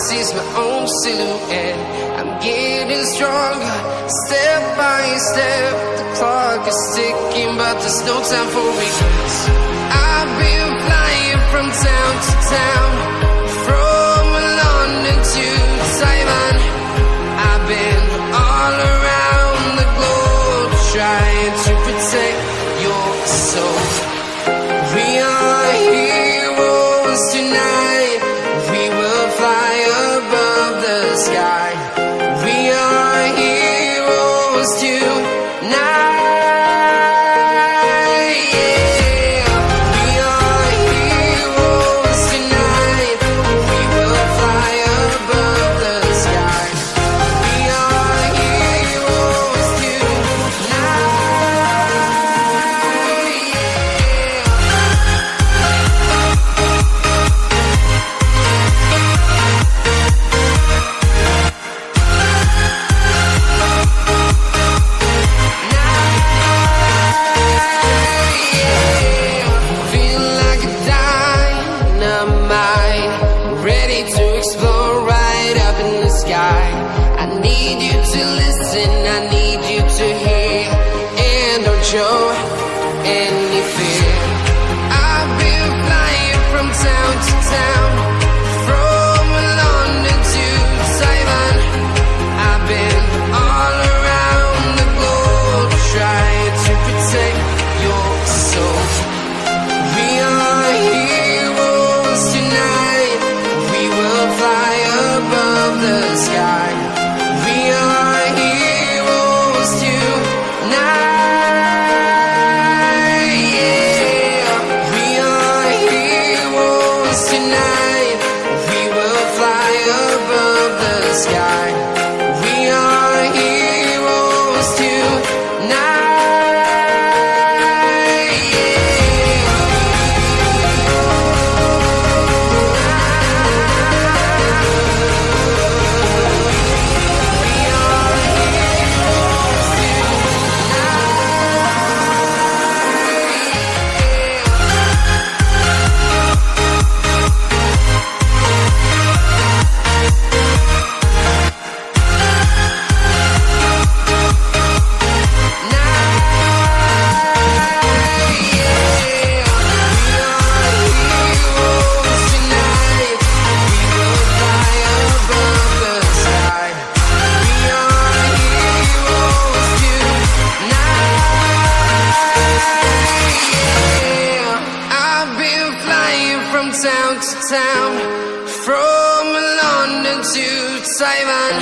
sees my own silhouette. I'm getting stronger, step by step. The clock is ticking, but there's no time for regrets. I've been flying from town to town, from London to Taiwan. I've been all around the globe, trying to protect your soul. We are heroes tonight. We will fly above the sky. We are heroes tonight. Show any fear. I've been flying from town to town, from London to Taiwan. I've been all around the globe, trying to protect your soul. We are heroes tonight. We will fly above the sky. We are heroes tonight. Town to town, from London to Taiwan.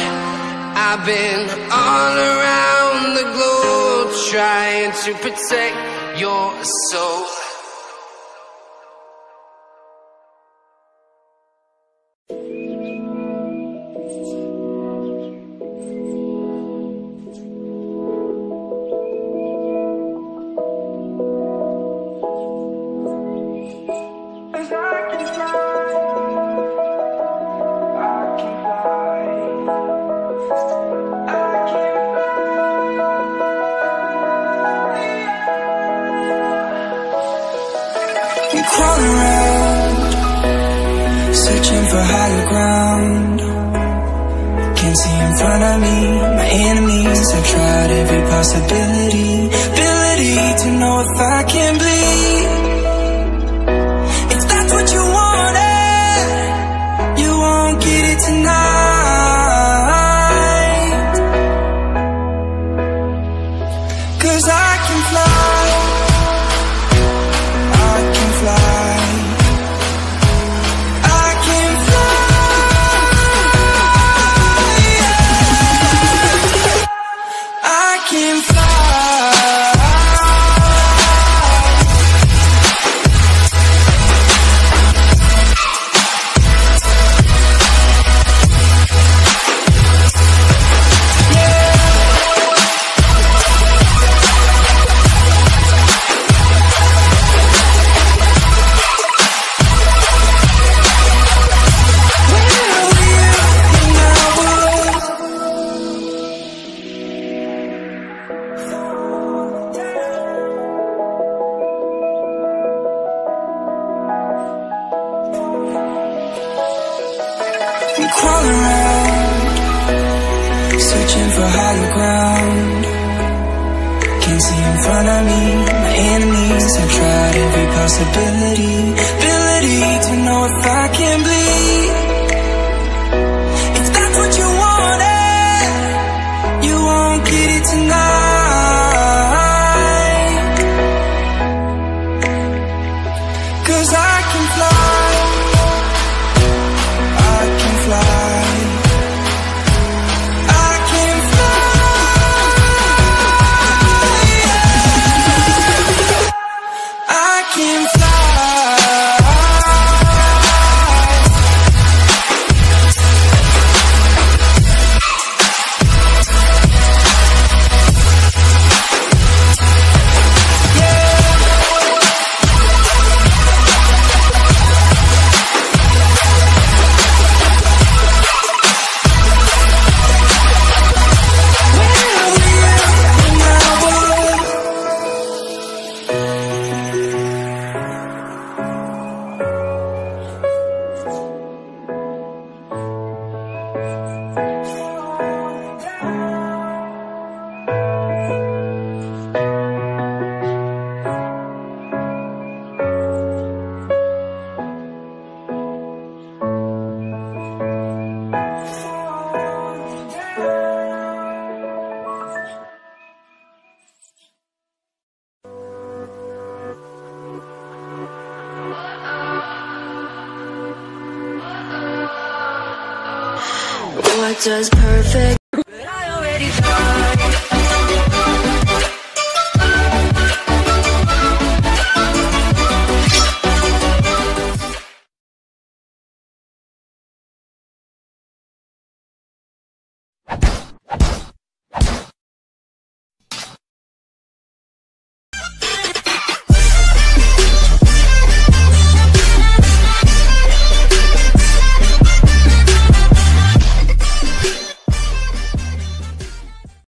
I've been all around the globe, trying to protect your soul. Crawling around, searching for higher ground. Can't see in front of me, my enemies. I've tried every possibility, ability to know if I can bleed. If that's what you wanted, you won't get it tonight. 'Cause I can fly. I can fly. searching for higher ground. Can't see in front of me, my enemies. I've tried every possibility, ability to know if I can bleed. If that's what you wanted, you won't get it tonight. 'Cause I can fly, I can fly. What does perfect